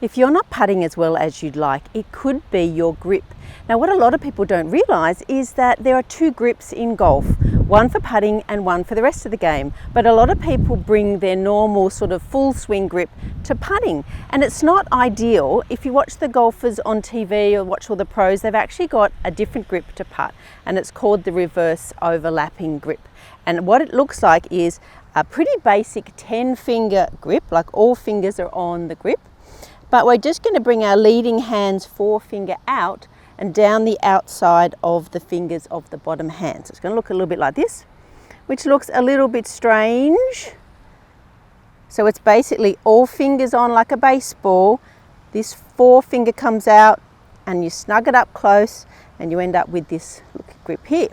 If you're not putting as well as you'd like, it could be your grip. Now, what a lot of people don't realise is that there are two grips in golf, one for putting and one for the rest of the game. But a lot of people bring their normal sort of full swing grip to putting, and it's not ideal. If you watch the golfers on TV or watch all the pros, they've actually got a different grip to putt, and it's called the reverse overlapping grip. And what it looks like is a pretty basic 10-finger grip, like all fingers are on the grip. But we're just going to bring our leading hand's forefinger out and down the outside of the fingers of the bottom hand. So it's going to look a little bit like this, which looks a little bit strange. So it's basically all fingers on like a baseball. This forefinger comes out and you snug it up close and you end up with this grip here.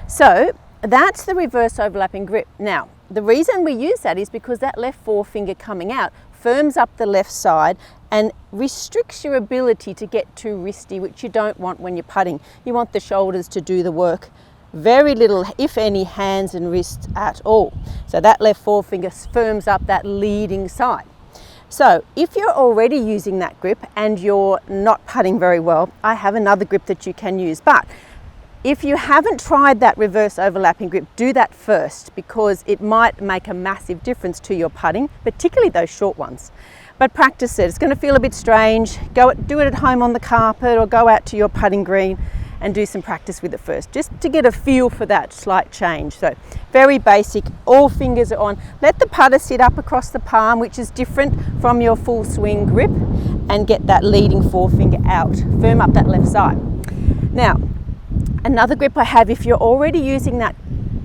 So that's the reverse overlapping grip. Now, the reason we use that is because that left forefinger coming out firms up the left side and restricts your ability to get too wristy, which you don't want when you're putting. You want the shoulders to do the work. Very little, if any, hands and wrists at all. So that left forefinger firms up that leading side. So if you're already using that grip and you're not putting very well, I have another grip that you can use. But if you haven't tried that reverse overlapping grip, do that first, because it might make a massive difference to your putting, particularly those short ones. But practice it. It's going to feel a bit strange. Do it at home on the carpet, or go out to your putting green and do some practice with it first, just to get a feel for that slight change. So very basic, all fingers are on. Let the putter sit up across the palm, which is different from your full swing grip, and get that leading forefinger out. Firm up that left side. Now, another grip I have, if you're already using that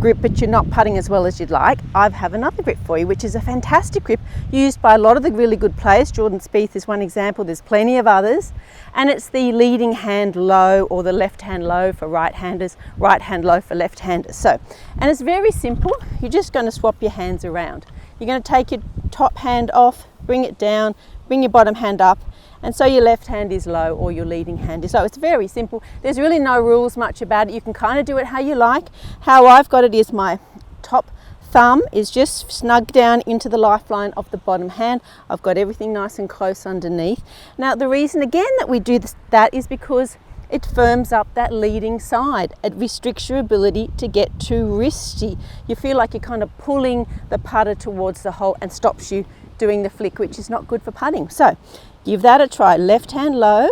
grip but you're not putting as well as you'd like, I have another grip for you, which is a fantastic grip used by a lot of the really good players. Jordan Spieth is one example, there's plenty of others, and it's the leading hand low, or the left hand low for right-handers, right hand low for left-handers. So, and it's very simple. You're just going to swap your hands around. You're going to take your top hand off, bring it down, bring your bottom hand up, and so your left hand is low or your leading hand is low. It's very simple. There's really no rules much about it. You can kind of do it how you like. How I've got it is my top thumb is just snug down into the lifeline of the bottom hand. I've got everything nice and close underneath. Now, the reason again that we do that is because it firms up that leading side. It restricts your ability to get too wristy. You feel like you're kind of pulling the putter towards the hole and stops you doing the flick, which is not good for putting. So give that a try. Left hand low,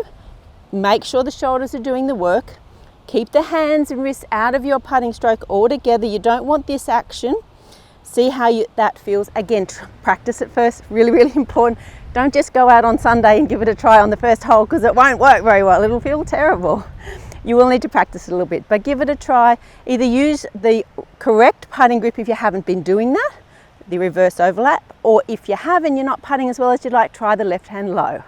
make sure the shoulders are doing the work. Keep the hands and wrists out of your putting stroke altogether. You don't want this action. See how that feels. Again, practice it first, really, really important. Don't just go out on Sunday and give it a try on the first hole, because it won't work very well. It'll feel terrible. You will need to practice it a little bit, but give it a try. Either use the correct putting grip if you haven't been doing that, the reverse overlap, or if you have and you're not putting as well as you'd like, try the left hand low.